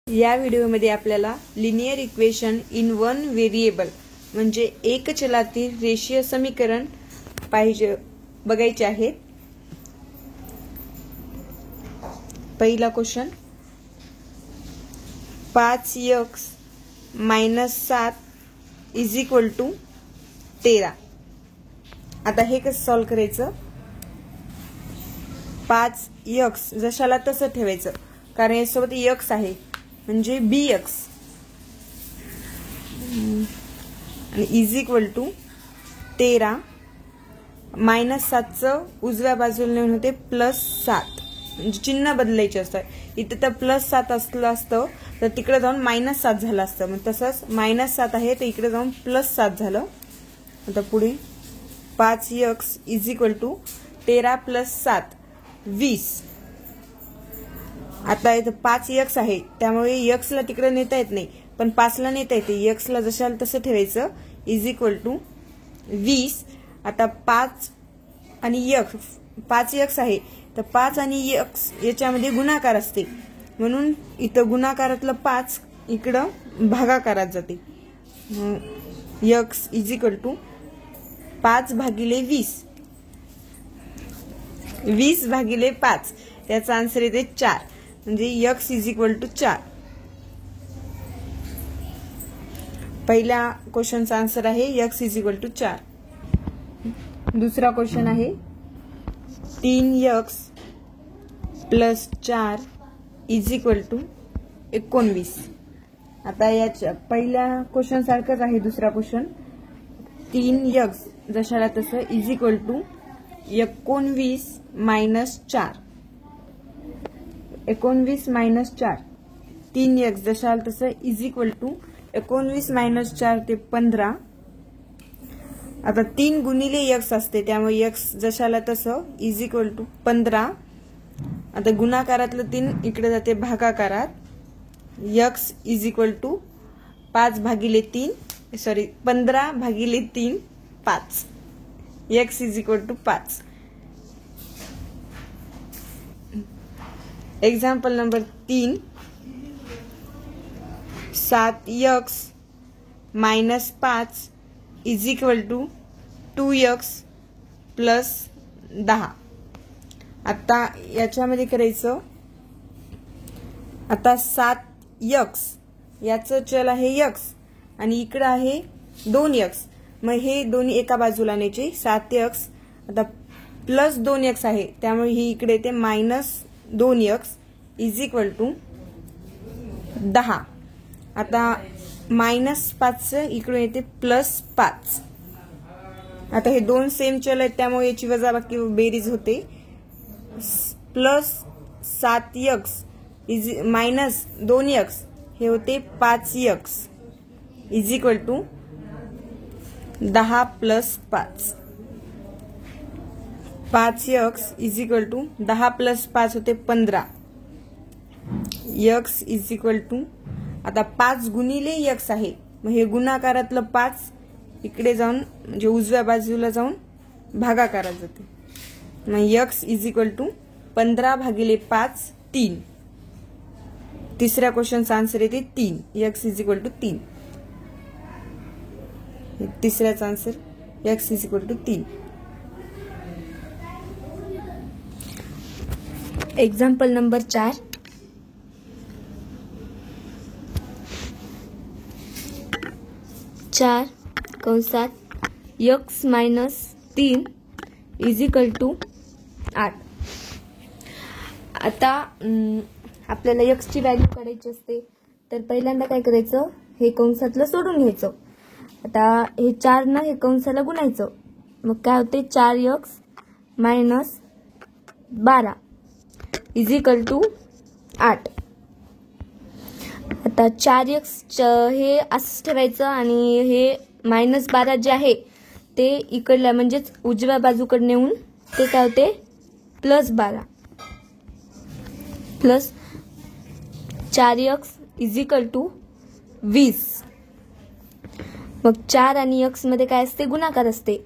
या व्हिडिओमध्ये आपल्याला linear equation in one variable म्हणजे एक चलातील रेषीय समीकरण बघायचे आहे। पहिला क्वेश्चन 5x - 7 = 13। आता हे कसं सॉल्व करायचं? 5x जशाला तसं ठेवायचं कारण यासोबत x आहे म्हणजे bx आणि = 13 -7 चं उजव्या बाजूला नेऊन होते +7 म्हणजे चिन्ह बदलायचे असतं। इथे तर +7 असलं असतं तर तिकडे जाऊन -7 झालं असतं, मग तसंच -7 आहे तर इकडे जाऊन +7 झालं। आता पुढे 5x = 13 + 7 20। आता इथे 5x आहे त्यामुळे x ला तिकडे नेता येत नाही पण 5 ला नेता येते। x ला जशाला तसं ठेवायचं = 20। आता 5 आणि x 5x आहे तर 5 आणि x याच्यामध्ये गुणाकार असते म्हणून इथं गुणाकारातलं 5 इकडं भागाकारात जाते। x = 5/20 20/5 त्याचा आन्सर येते 4 म्हणजे x = 4। पहिल्या क्वेश्चनचा आन्सर आहे x = 4। दुसरा क्वेश्चन आहे 3x + 4 = 19। आता याच्या पहिल्या क्वेश्चन सारखंच आहे दुसरा क्वेश्चन। 3x जशाला तसं = 19 - 4 19 - 4 3x जशाला तसं = 19 - 4 ते 15। आता 3 गुणिले x असते त्यामुळे x जशाला तसं = 15। आता गुणाकारातलं 3 इकडे जाते भागाकारात। x = 15/3 5 x = 5। Example number 3 7x - 5 = 2x + 10। आता याच्यामध्ये करायचं, आता 7x याचं चल आहे x आणि इकडे आहे 2x, मग हे दोन्ही एका बाजूला न्यायचे 7x। आता +2x आहे त्यामुळे ही इकडे येते -2x = 10। आता -5 इकडे येते +5। आता हे दोन सेम चल आहेत त्यामुळे याची वजाबाकी बेरीज होते। +7x -2x हे होते 5x = 10 + 5। 5x = 10 + 5 होते 15। x = आता 5 गुणिले x आहे मग हे गुणाकारातलं 5 इकडे जाऊन म्हणजे उजव्या बाजूला जाऊन भागाकारात जाते। मग x = 15/5 3। तिसऱ्या क्वेश्चनचा आन्सर येते 3 x = 3। तिसऱ्याचा answer x = 3। Example number 4 4 x - 3 = 8। आता आपल्याला x ची व्हॅल्यू काढायची असते तर पहिल्यांदा काय करायचं, हे कंसातलं सोडून घ्यायचं। आता हे 4 ना हे कंसाला गुणायचं मग काय होते 4x - 12 = 8। आता 4x हे असंच ठेवायचं आणि हे -12 जे आहे ते इकडल्या म्हणजेच उजव्या बाजूकडे नेऊन ते काय होते +12 + 4x = 20। मग 4 आणि x मध्ये काय असते गुणाकार असते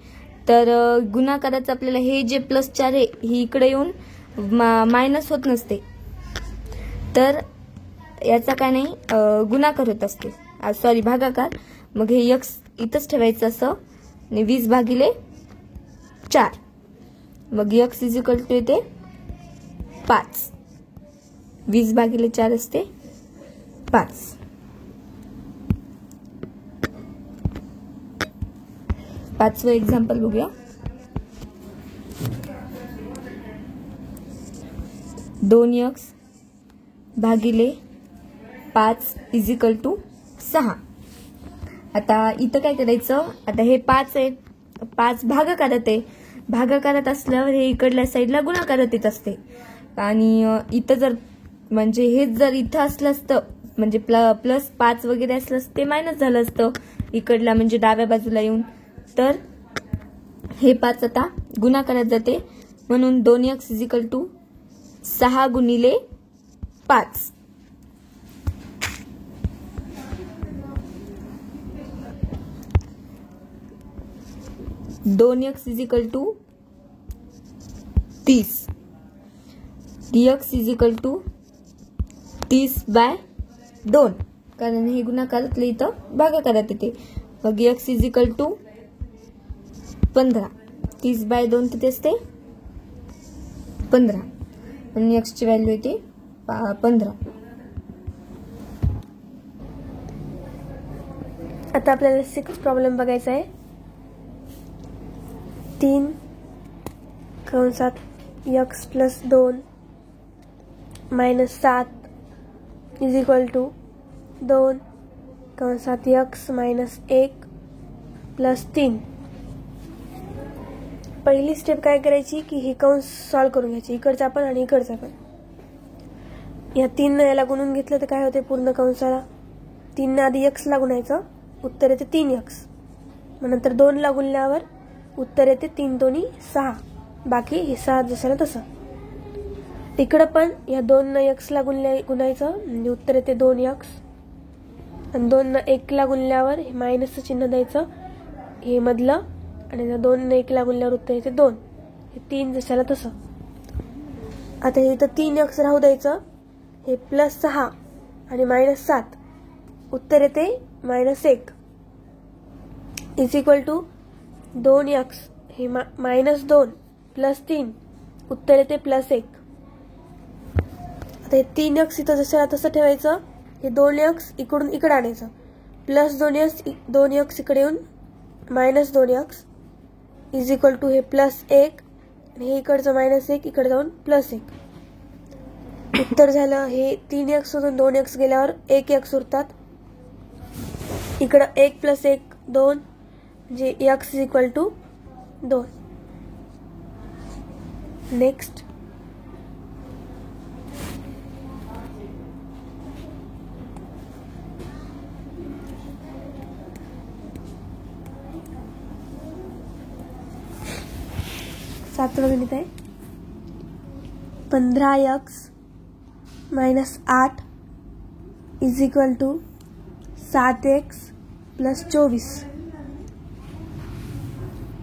तर गुणाकाराचं आपल्याला हे जे +4 आहे ही इकडे येऊन मायनस होत नसते तर याचा काय नाही गुणाकार होत असतो, सॉरी भागाकार. मग हे x इथंच ठेवायचं असं आणि 20/4. मग x = येते 5. 20/4 असते 5. पाचवं एक्झाम्पल बघूया. 2x/5 = 6. आता इथं काय करायचं, आता हे 5 आहे, 5 भागाकारात आहे. भागाकारात असल्यावर हे इकडल्या साईडला गुणाकारात येत असते. आणि इथं जर म्हणजे हे जर इथं असलं असतं म्हणजे +5 वगैरे असलं असतं ते मायनस झालं असतं इकडला म्हणजे डाव्या बाजूला येऊन. तर हे 5 आता गुणाकारात जाते, म्हणून 2x = 6 × 5. x = 30. x = 30/2 कारण हे गुणाकारातले इथं भागाकारात येते. मग x = 15. 30/2 किती असते 15 आणि x ची व्हॅल्यू येते 15. आता आपल्याला 6 प्रॉब्लेम बघायचा आहे. 3 कंसात x + 2 - 7 = 2 कंसात x - 1 + 3. पहिली स्टेप काय करायची की हे कंस सॉल्व करून घ्यायचे, इकडचा पण आणि इकडचा पण. या 3 याला गुणून घेतलं तर काय होते पूर्ण कंसाला. 3 आधी x ला गुणायचं, उत्तर येते 3x. मग नंतर 2 ला गुणल्यावर उत्तर येते 3 × 2 = 6. बाकी हे 6 जसं तसं. इकडं पण या 2 न x ला गुणायचं म्हणजे उत्तर येते 2x. आणि 2 न 1 ला गुणल्यावर हे मायनसचं चिन्ह द्यायचं हे मधलं, आणि 2 न 1 ला गुणल्यावर उत्तर येते 2. हे 3 जशाला तसं. आता हे इथं 3x राहू द्यायचं, हे +6 आणि -7 उत्तर येते -1 = 2x. हे -2 + 3 उत्तर येते +1. आता हे 3x इथं जशाला तसं ठेवायचं, हे 2x इकडून इकडे आणायचं, +2x इकडे येऊन -2x = हे +1 आणि हे इकडचं -1 इकडे जाऊन +1. उत्तर झालं. हे 3x मधून 2x गेल्यावर 1x उरतात. इकडं 1 + 1 2 म्हणजे x = 2. नेक्स्ट. सातवं गणित आहे. 15x - 8 = 7x + 24.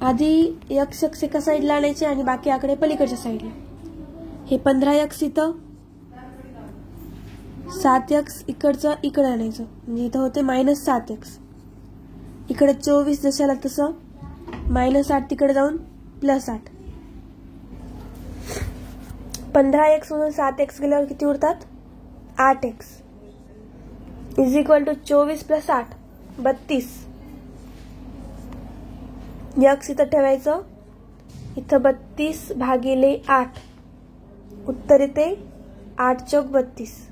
आधी x एका साईडला आणायचे आणि बाकी आकडे पलीकडच्या साईडला. हे 15x इथं, 7x इकडचं इकडे आणायचं म्हणजे इथं होते -7x. इकडे 24 जशाला तसं, -8 तिकडे जाऊन +8. 15x मधून 7x गेल्यावर किती उरतात 8x = 24 + 8 32. x इथं ठेवायचं, इथं 32/8 उत्तर येते 8 × 32.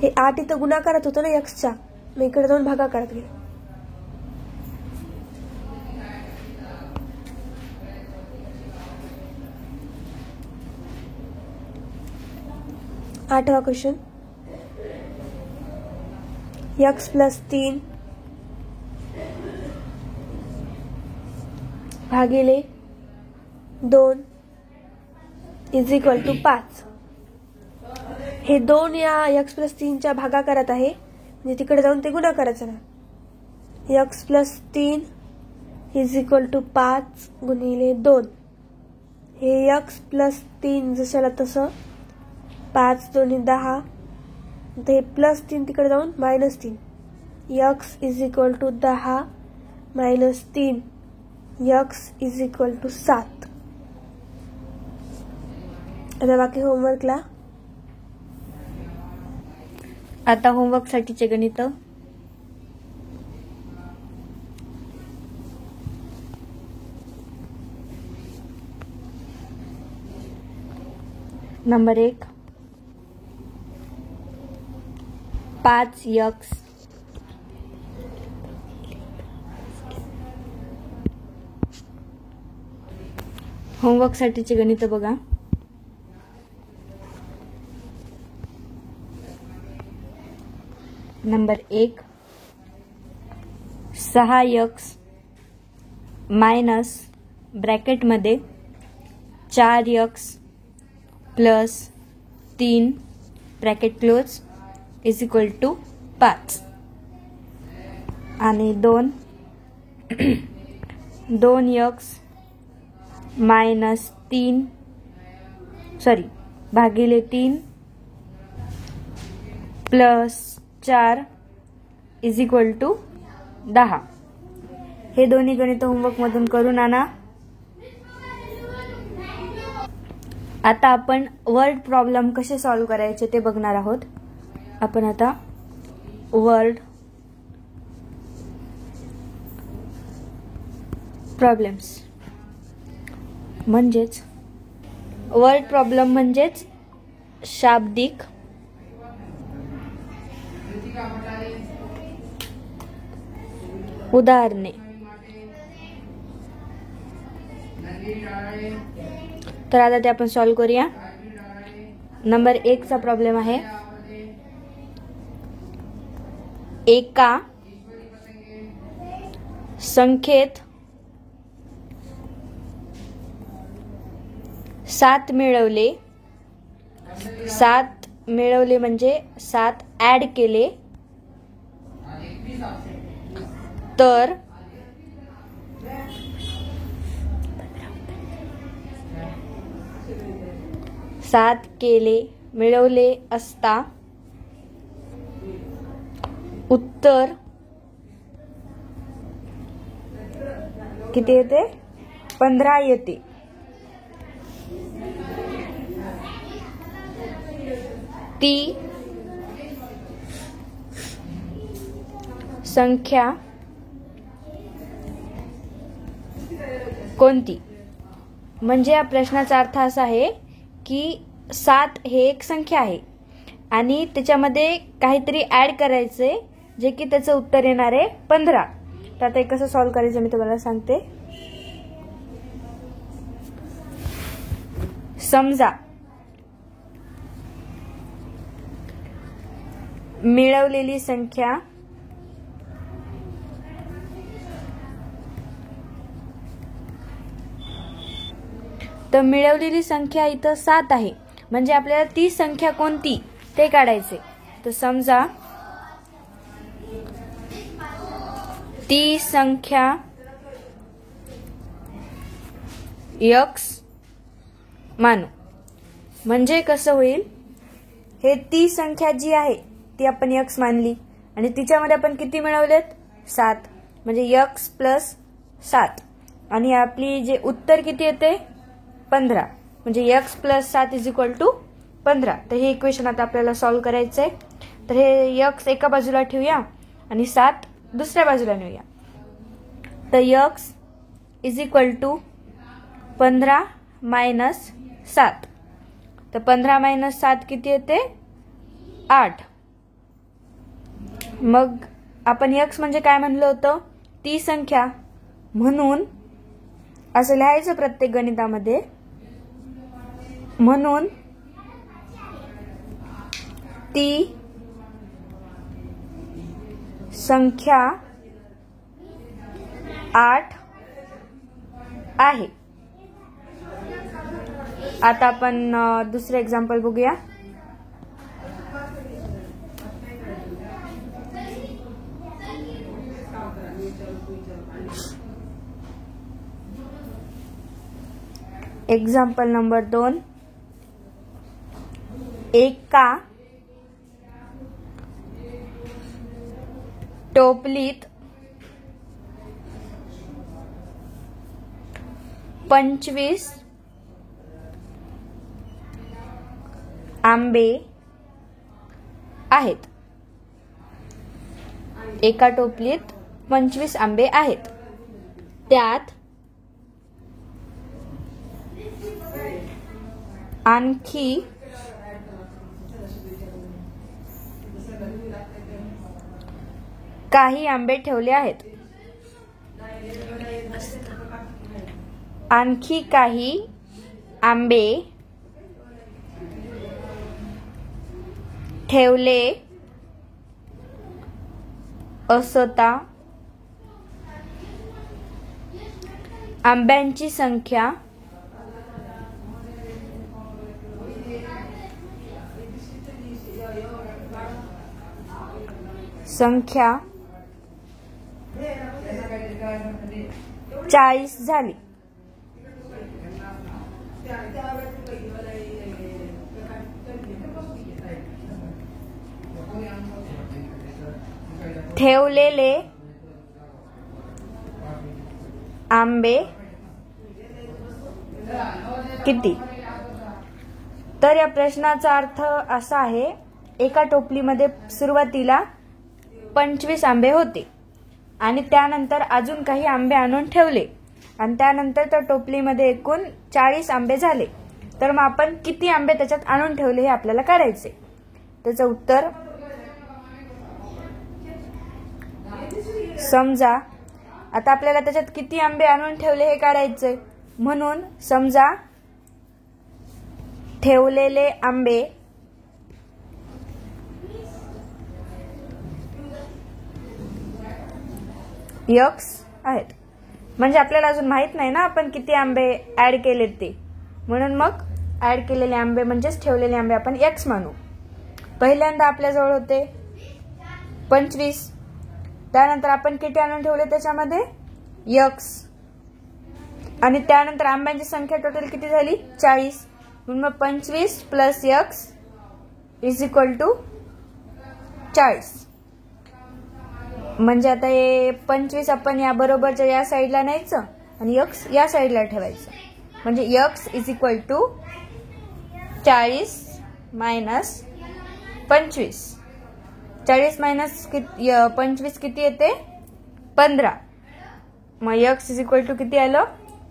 हे 8 इथं गुणाकारात होतं ना x च्या, मग इकडे जाऊन भागाकारात गेलं. 8वा क्वेश्चन. x + 3 भागिले 2 = 5. हे 2 या x + 3 च्या भागाकारात आहे म्हणजे तिकडे जाऊन ते गुणाकाराचं ना. x + 3 = 5 × 2. हे x + 3 जशाला तसं 5 2 10, हे +3 तिकडे जाऊन -3. x = 10 - 3, x = 7. आता बाकी होमवर्कला. आता होमवर्क साठीचे गणित. नंबर 1, 5x होमवर्क साठीचे गणित बघा. नंबर 1, 6x मायनस ब्रॅकेटमध्ये 4x प्लस 3 ब्रॅकेट क्लोज = 5. आणि 2x मायनस 3 भागिले 3 प्लस 4 = 10. हे दोन्ही गणित होमवर्क मधून करून आणा. आता आपण वर्ड प्रॉब्लेम कसे सॉल्व्ह करायचे ते बघणार आहोत. आपण आता वर्ड प्रॉब्लेम्स म्हणजेच वर्ड प्रॉब्लेम म्हणजेच शाब्दिक उदाहरणे. तर आता ते आपण सॉल्व्ह करूया. नंबर 1 चा प्रॉब्लेम आहे. एका संख्येत 7 मिळवले म्हणजे 7 ऍड केले तर 7 मिळवले असता उत्तर किती येते? 15 येते. ती संख्या कोणती? म्हणजे या प्रश्नाचा अर्थ असा आहे की 7 हे एक संख्या आहे आणि त्याच्यामध्ये काहीतरी ऍड करायचे जे की त्याचं उत्तर येणार आहे 15. तर आता कसं सॉल्व्ह करायचं मी तुम्हाला सांगते. समजा मिळवलेली संख्या इथं 7 आहे म्हणजे आपल्याला ती संख्या कोणती ते काढायचे. तर समजा ती संख्या x मानू. म्हणजे कसं होईल, हे ती संख्या जी आहे ती आपण x मानली आणि तिच्यामध्ये आपण किती मिळवलेत? 7. म्हणजे x + 7 आणि आपली जे उत्तर किती येते? 15. म्हणजे x + 7 = 15. तर हे इक्वेशन आता आपल्याला सॉल्व्ह करायचंय. तर हे x एका बाजूला ठेवूया आणि 7 दुसऱ्या बाजूला नेऊया. तर x = 15 - 7. तर 15 - 7 किती येते? 8. मग आपण x म्हणजे काय म्हणलं होतं? ती संख्या. म्हणून असं लिहायचं प्रत्येक गणितामध्ये. म्हणून ती संख्या 8 आहे. आता आपण दुसरे एक्झाम्पल बघूया. Example number 2. एका टोपलीत 25 आंबे आहेत. एका टोपलीत 25 आंबे आहेत. त्यात आणखी काही आंबे ठेवले आहेत. आणखी काही आंबे ठेवले असता आंब्यांची संख्या संख्या 40 झाली. ठेवलेले आंबे किती? तर या प्रश्नाचा अर्थ असा आहे, एका टोपलीमध्ये सुरुवातीला 25 आंबे होते आणि त्यानंतर अजून काही आंबे आणून ठेवले आणि त्यानंतर त्या टोपलीमध्ये एकूण 40 आंबे झाले. तर मग आपण किती आंबे त्याच्यात आणून ठेवले हे आपल्याला काढायचे. त्याचं उत्तर, समजा आता आपल्याला त्याच्यात किती आंबे आणून ठेवले हे काढायचे. म्हणून समजा ठेवलेले आंबे X आहेत. म्हणजे आपल्याला अजून माहित नाही ना आपण किती आंबे ऍड केलेत ते, म्हणून मग ऍड केलेले आंबे म्हणजेच ठेवलेले आंबे आपण X मानू. पहिल्यांदा आपल्याजवळ होते 25, त्यानंतर आपण किती आणून ठेवले त्याच्यामध्ये X, आणि त्यानंतर आंब्यांची संख्या टोटल किती झाली 40. म्हणून मग 25 + X = 40. म्हणजे आता हे 25 आपण या बरोबरच्या या साईडला न्यायचं आणि X या साईडला ठेवायचं. म्हणजे X = 40 - 25. 40 - 25 किती येते 15. मग X = किती आलं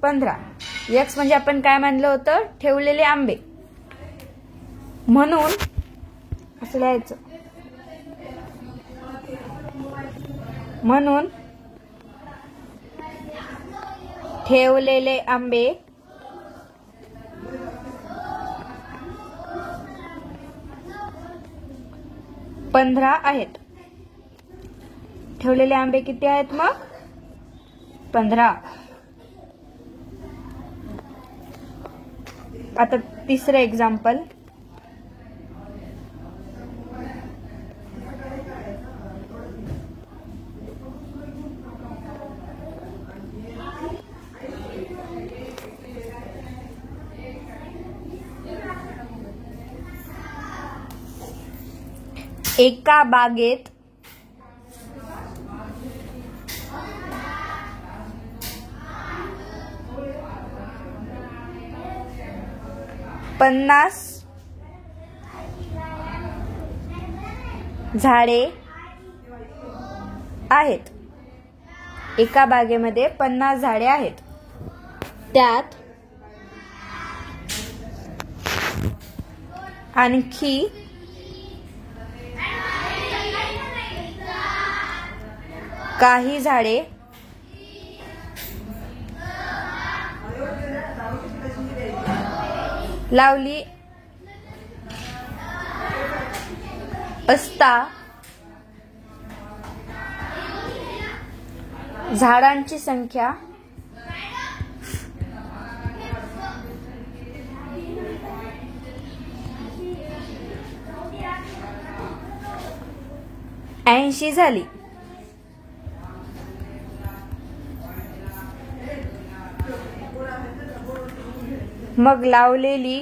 15. X म्हणजे आपण काय मानलं होतं, ठेवलेले आंबे. म्हणून असं लिहायचं. म्हणून ठेवलेले आंबे पंधरा आहेत. ठेवलेले आंबे किती आहेत मग 15. आता तिसरं एक्झाम्पल. एका बागेत 50 झाडे आहेत. एका बागेमध्ये 50 झाडे आहेत. त्यात आणखी काही झाडे लावली असता झाडांची संख्या ऐंशी झाली. मग लावलेली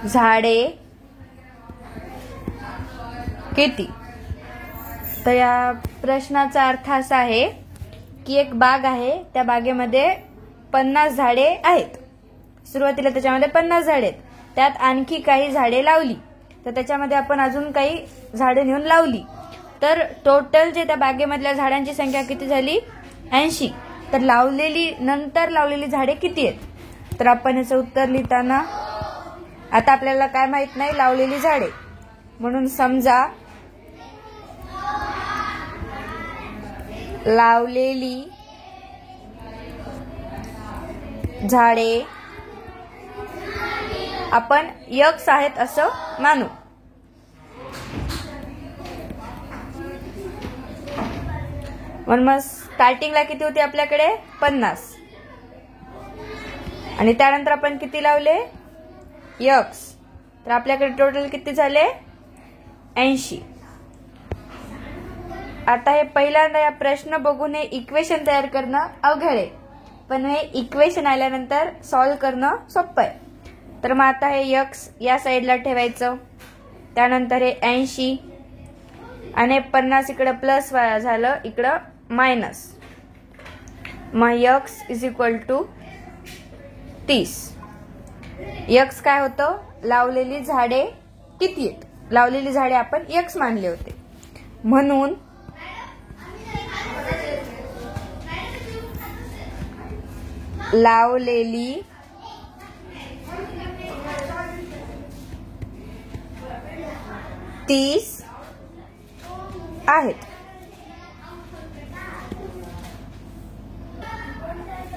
झाडे किती? तर या प्रश्नाचा अर्थ असा आहे की एक बाग आहे, त्या बागेमध्ये 50 झाडे आहेत. सुरुवातीला त्याच्यामध्ये 50 झाडे आहेत, त्यात आणखी काही झाडे लावली, तर त्याच्यामध्ये आपण अजून काही झाडे नेऊन लावली, तर टोटल जे त्या बागेमधल्या झाडांची संख्या किती झाली? 80. तर नंतर लावलेली झाडे किती आहेत? तर आपण याचं उत्तर लिहिताना आता आपल्याला काय माहित नाही, लावलेली झाडे, म्हणून समजा लावलेली झाडे आपण x आहेत असं मानू. म्हणून मग स्टार्टिंगला किती होती आपल्याकडे? 50. आणि त्यानंतर आपण किती लावले? x. तर आपल्याकडे टोटल किती झाले? 80. आता हे पहिल्यांदा या प्रश्न बघून हे इक्वेशन तयार करणं अवघड आहे, पण हे इक्वेशन आल्यानंतर सॉल्व्ह करणं सोपं आहे. तर मग आता हे x या साईडला ठेवायचं, त्यानंतर हे 80 आणि 50 इकडं प्लस झालं, इकडं मायनस. मग x = 30. x काय होतं? लावलेली झाडे किती आहेत? लावलेली झाडे आपण x मानले होते, म्हणून लावलेली तीस आहेत.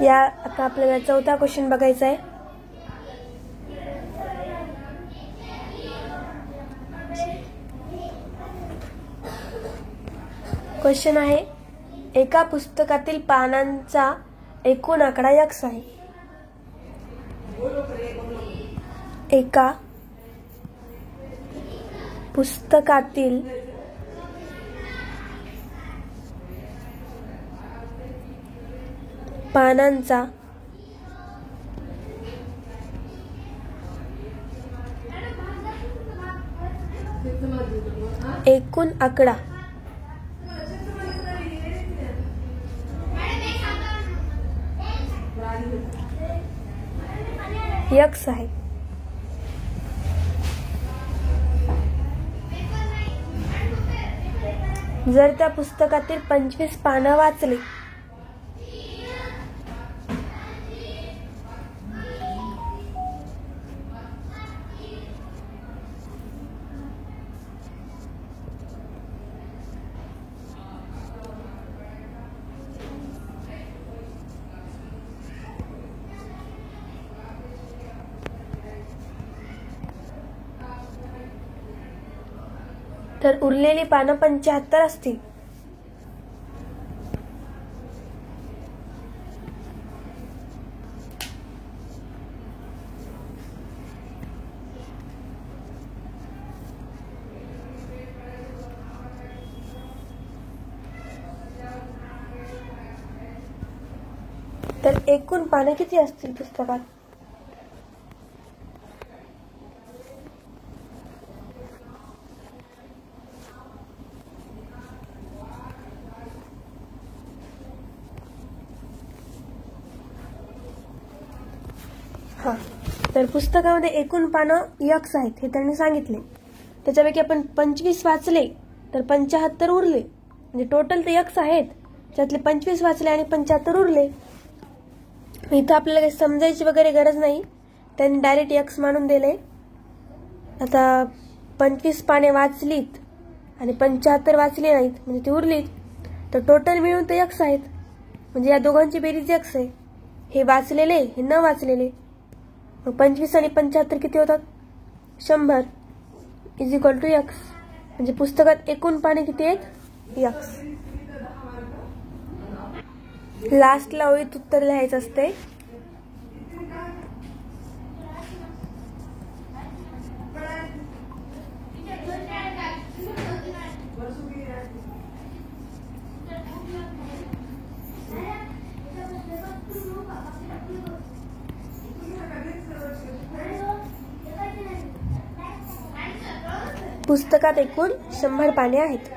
या आता आपल्याला चौथा क्वेश्चन बघायचा आहे. क्वेश्चन आहे, एका पुस्तकातील पानांचा एकूण आकडा x आहे. एका पुस्तकातील पानांचा एकूण आकडा x आहे. जर त्या पुस्तकातील 25 पानं वाचली तर उरलेली पानं 75 असतील. तर एकूण पानं किती असतील पुस्तकात? तर पुस्तकामध्ये एकूण पानं x आहेत हे त्यांनी सांगितले. त्याच्यापैकी आपण 25 वाचले तर 75 उरले, म्हणजे टोटल ते x आहेत, त्यातले 25 वाचले आणि 75 उरले. इथं आपल्याला काही समजायची वगैरे गरज नाही, त्यांनी डायरेक्ट x मानून दिले. आता 25 पाने वाचलीत आणि 75 वाचले नाहीत, म्हणजे ती उरलीत, तर टोटल मिळून ते x आहेत, म्हणजे या दोघांची बेरीज x आहे. हे वाचलेले, हे न वाचलेले. मग 25 आणि 75 किती होतात? 100 = x. म्हणजे पुस्तकात एकूण पाने किती आहेत? x. लास्टला ओळीत उत्तर लिहायचं असते. पुस्तकात एकूण 100 पाने आहेत.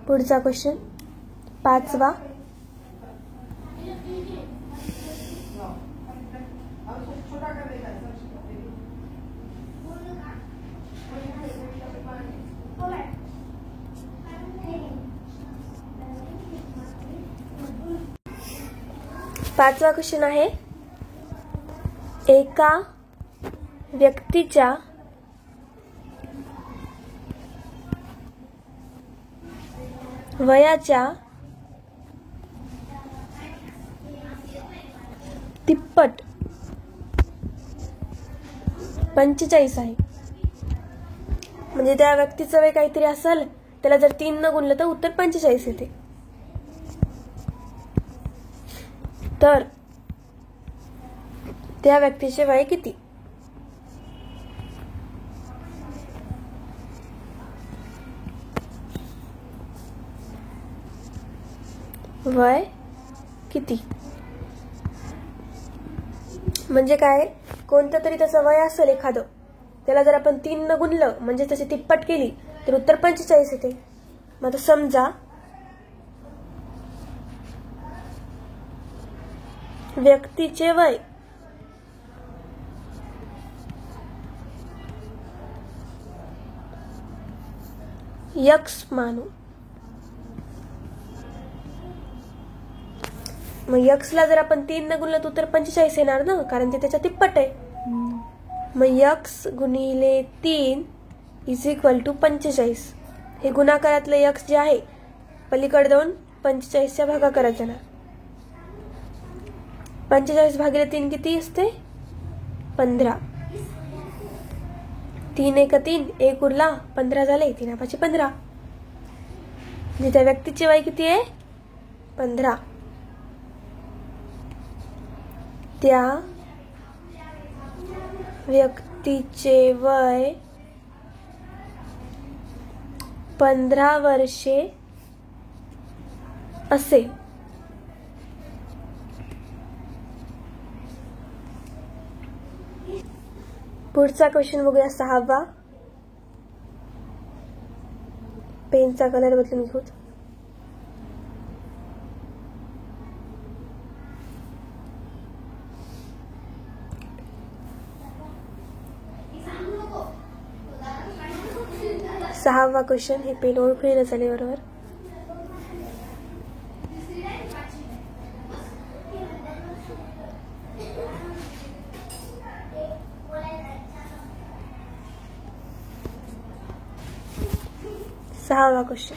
पुढचा क्वेश्चन 5वा. पाचवा क्वेश्चन आहे, एका व्यक्तीच्या वयाच्या तिप्पट 45 आहे. म्हणजे त्या व्यक्तीचं वय काहीतरी असेल, त्याला जर 3 न गुणलं तर उत्तर 45 येते. तर त्या व्यक्तीचे वय किती? वय किती म्हणजे काय? कोणतं तरी त्याचं वय असेल एखादं, त्याला जर आपण 3 न गुणलं म्हणजे त्याची तिप्पट केली तर उत्तर 45 येते. मग आता समजा व्यक्तीचे वय x मानू. मग x ला जर आपण 3 न गुणलं तर उत्तर 45 येणार ना, कारण ते त्याच्या तिप्पट आहे. मग x गुणिले 3 इज इक्वल टू 45. हे गुणाकारातलं x जे आहे पलीकडे जाऊन 45च्या भागाकारात जाणार. 45 भागिले 3 किती असते? 15. 3 एक 3, 1 उरला, 15 झाले. 3 5 15. म्हणजे त्या व्यक्तीचे वय किती आहे? 15. त्या व्यक्तीचे वय 15 वर्षे असेल. पुढचा क्वेश्चन बघूया 6वा. पेनचा कलर बदलून घेऊ. सहावा क्वेश्चन. हे पेन ओळखून झाले बरोबर. सहावा क्वेश्चन.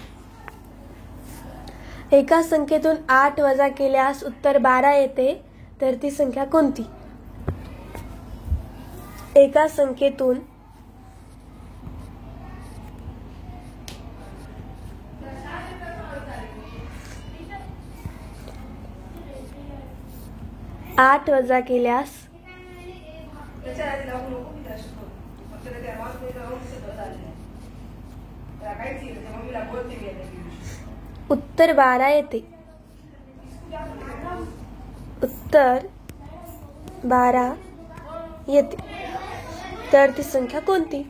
एका संख्येतून 8 वजा केल्यास उत्तर 12 येते, तर ती संख्या कोणती? एका संख्येतून 8 वजा केल्यास उत्तर 12 येते. उत्तर 12 येते, तर ती संख्या कोणती?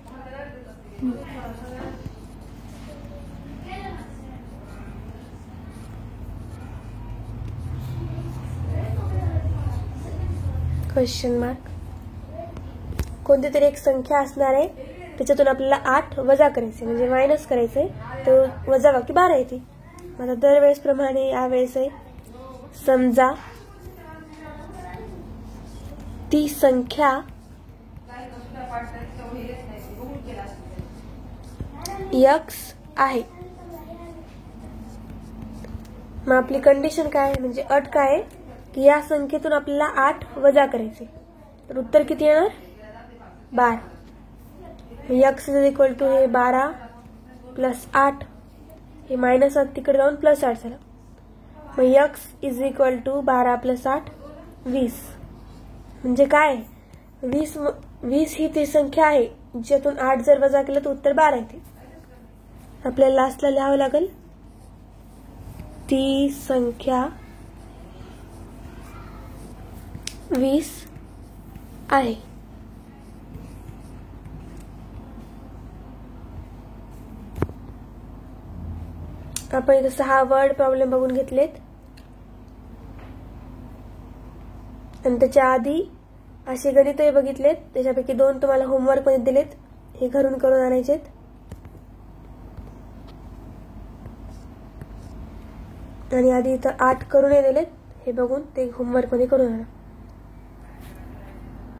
Question mark. कोणती तरी एक संख्या असणार आहे, त्याच्यातून आपल्याला 8 वजा करायचे म्हणजे मायनस करायचे, तर वजा बाकी 12 येते. आता दरवेळेस प्रमाणे यावेळेस आहे, समजा ती संख्या x आहे. मग आपली कंडिशन काय आहे, म्हणजे अट काय आहे की या संख्येतून आपल्याला 8 वजा करायचे, तर उत्तर किती येणार? 12. x इज इक्वल टू हे 12 प्लस 8, हे मायनस 8 तिकडे जाऊन प्लस 8 झालं. मग x is equal to 12 plus 8 20. म्हणजे काय? 20 ही ती संख्या आहे ज्यातून 8 जर वजा केलं तर उत्तर 12 येते. आपल्याला लास्टला लिहावं लागेल ती संख्या 20 आहे. आपण इथे 6 वर्ड प्रॉब्लेम बघून घेतलेत आणि त्याच्या आधी असे गणितही बघितलेत. त्याच्यापैकी 2 तुम्हाला होमवर्क मध्ये दिलेत, हे घरून करून आणायचेत. आणि आधी इथं 8 करून दिलेत, हे बघून ते होमवर्क मध्ये करून आणा.